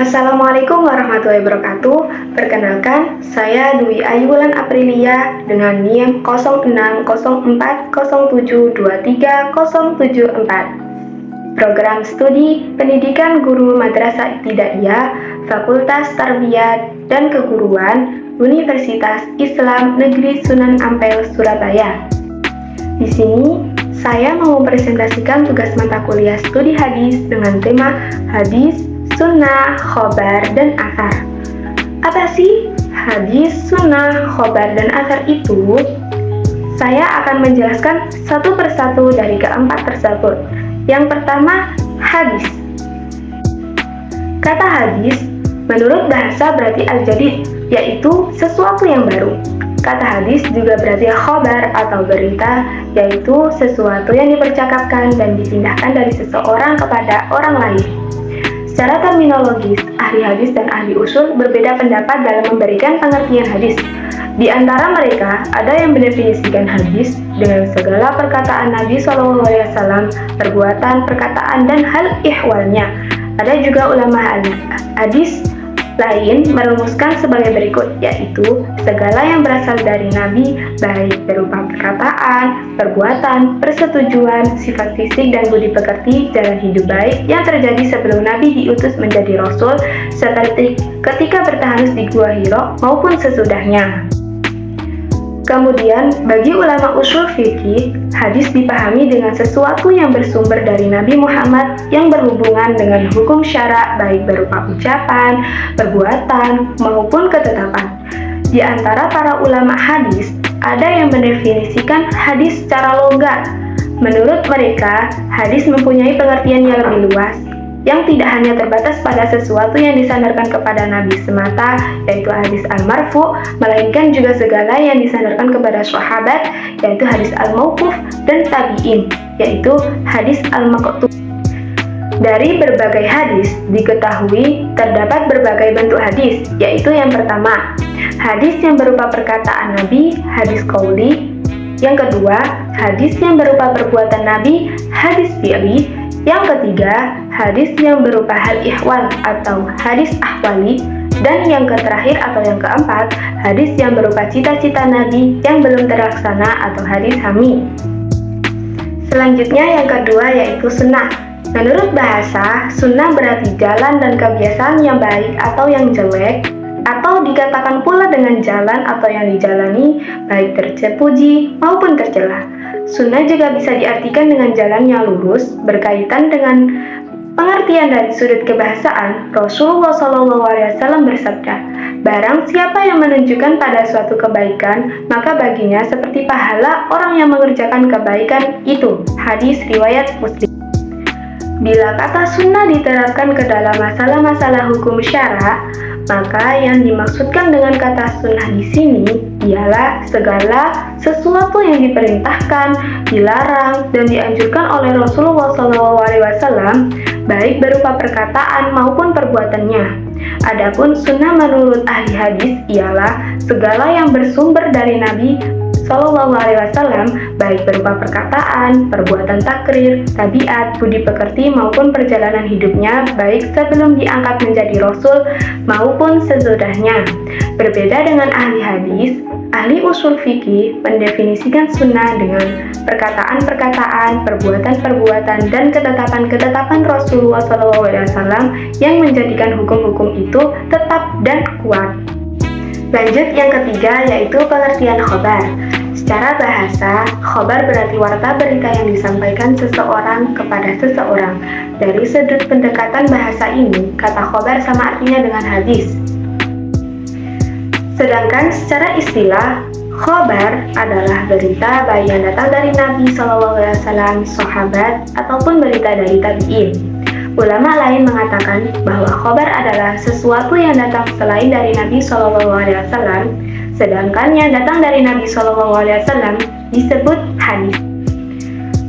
Assalamualaikum warahmatullahi wabarakatuh. Perkenalkan, saya Dwi Ayulan Aprilia dengan NIM 0604072374. Program Studi Pendidikan Guru Madrasah Ibtidaiyah, Fakultas Tarbiyat dan Keguruan, Universitas Islam Negeri Sunan Ampel, Surabaya. Di sini, saya mau mempresentasikan tugas mata kuliah studi hadis dengan tema hadis, sunnah, khobar, dan athar. Apa sih hadis, sunnah, khobar, dan athar itu? Saya akan menjelaskan satu persatu dari keempat tersebut. Yang pertama, hadis. Kata hadis, menurut bahasa berarti al-jadid, yaitu sesuatu yang baru. Kata hadis juga berarti khobar atau berita, yaitu sesuatu yang dipercakapkan dan dipindahkan dari seseorang kepada orang lain. Secara terminologis, ahli hadis dan ahli usul berbeda pendapat dalam memberikan pengertian hadis. Di antara mereka, ada yang mendefinisikan hadis dengan segala perkataan Nabi SAW, perbuatan, perkataan, dan hal ihwalnya. Ada juga ulama hadis lain merumuskan sebagai berikut, yaitu segala yang berasal dari Nabi, baik berupa perkataan, perbuatan, persetujuan, sifat fisik dan budi pekerti, jalan hidup baik yang terjadi sebelum Nabi diutus menjadi Rasul, seperti ketika bertahanus di Gua Hiro maupun sesudahnya. Kemudian, bagi ulama usul fikih, hadis dipahami dengan sesuatu yang bersumber dari Nabi Muhammad yang berhubungan dengan hukum syara baik berupa ucapan, perbuatan, maupun ketetapan. Di antara para ulama hadis, ada yang mendefinisikan hadis secara logat. Menurut mereka, hadis mempunyai pengertian yang lebih luas, yang tidak hanya terbatas pada sesuatu yang disandarkan kepada Nabi semata, yaitu hadis al-marfu, melainkan juga segala yang disandarkan kepada sahabat, yaitu hadis al-mauquf, dan tabi'in, yaitu hadis al-maqtu'. Dari berbagai hadis, diketahui terdapat berbagai bentuk hadis, yaitu yang pertama, hadis yang berupa perkataan Nabi, hadis qauli. Yang kedua, hadis yang berupa perbuatan Nabi, hadis fi'li. Yang ketiga, hadis yang berupa hal ihwal atau hadis ahwali. Dan yang terakhir atau yang keempat, hadis yang berupa cita-cita Nabi yang belum terlaksana atau hadis hami. Selanjutnya yang kedua yaitu sunnah. Menurut bahasa, sunnah berarti jalan dan kebiasaan yang baik atau yang jelek, atau dikatakan pula dengan jalan atau yang dijalani, baik terpuji maupun tercela. Sunnah juga bisa diartikan dengan jalan yang lurus, berkaitan dengan pengertian dari sudut kebahasaan. Rasulullah SAW bersabda, barang siapa yang menunjukkan pada suatu kebaikan, maka baginya seperti pahala orang yang mengerjakan kebaikan itu. Hadis riwayat Muslim. Bila kata sunnah diterapkan ke dalam masalah-masalah hukum syara, maka yang dimaksudkan dengan kata sunnah di sini ialah segala sesuatu yang diperintahkan, dilarang, dan dianjurkan oleh Rasulullah SAW, baik berupa perkataan maupun perbuatannya. Adapun sunnah menurut ahli hadis ialah segala yang bersumber dari Nabi SAW, baik berupa perkataan, perbuatan takrir, tabiat, budi pekerti maupun perjalanan hidupnya, baik sebelum diangkat menjadi Rasul maupun sesudahnya. Berbeda dengan ahli hadis, ahli usul fikih mendefinisikan sunnah dengan perkataan-perkataan, perbuatan-perbuatan, dan ketetapan-ketetapan Rasulullah SAW yang menjadikan hukum-hukum itu tetap dan kuat. Lanjut yang ketiga yaitu pengertian khobar. Secara bahasa, khobar berarti warta berita yang disampaikan seseorang kepada seseorang. Dari sudut pendekatan bahasa ini, kata khobar sama artinya dengan hadis. Sedangkan secara istilah, khobar adalah berita baik yang datang dari Nabi SAW, sahabat, ataupun berita dari tabi'in. Ulama lain mengatakan bahwa khobar adalah sesuatu yang datang selain dari Nabi SAW, sedangkan yang datang dari Nabi SAW disebut hadis.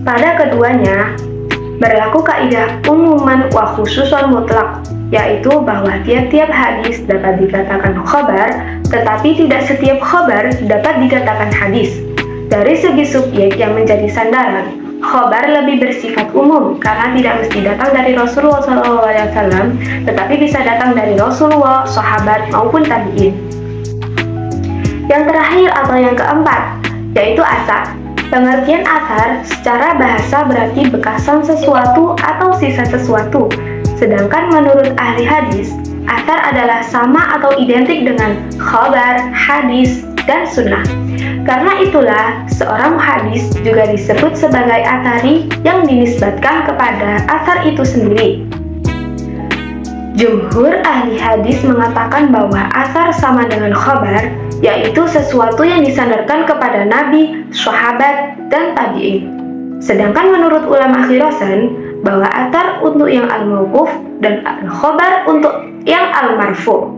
Pada keduanya, berlaku kaidah umuman wa khususon mutlak, yaitu bahwa tiap-tiap hadis dapat dikatakan khobar, tetapi tidak setiap khobar dapat dikatakan hadis. Dari segi subjek yang menjadi sandaran, khobar lebih bersifat umum karena tidak mesti datang dari Rasulullah SAW, tetapi bisa datang dari Rasulullah, sahabat, maupun tabi'in. Yang terakhir atau yang keempat, yaitu asar. Pengertian asar secara bahasa berarti bekasan sesuatu atau sisa sesuatu. Sedangkan menurut ahli hadis, asar adalah sama atau identik dengan khobar, hadis, dan sunnah. Karena itulah, seorang hadis juga disebut sebagai athari yang dinisbatkan kepada asar itu sendiri. Jumhur ahli hadis mengatakan bahwa asar sama dengan khobar, yaitu sesuatu yang disandarkan kepada nabi, sahabat, dan tabi'in. Sedangkan menurut ulama Khirasan, bahwa asar untuk yang al-mauquf dan al-khobar untuk yang al-marfu'.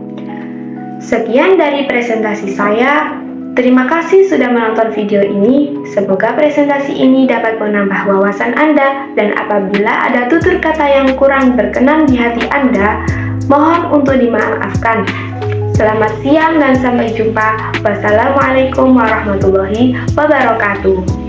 Sekian dari presentasi saya. Terima kasih sudah menonton video ini. Semoga presentasi ini dapat menambah wawasan Anda, dan apabila ada tutur kata yang kurang berkenan di hati Anda, mohon untuk dimaafkan. Selamat siang dan sampai jumpa. Wassalamualaikum warahmatullahi wabarakatuh.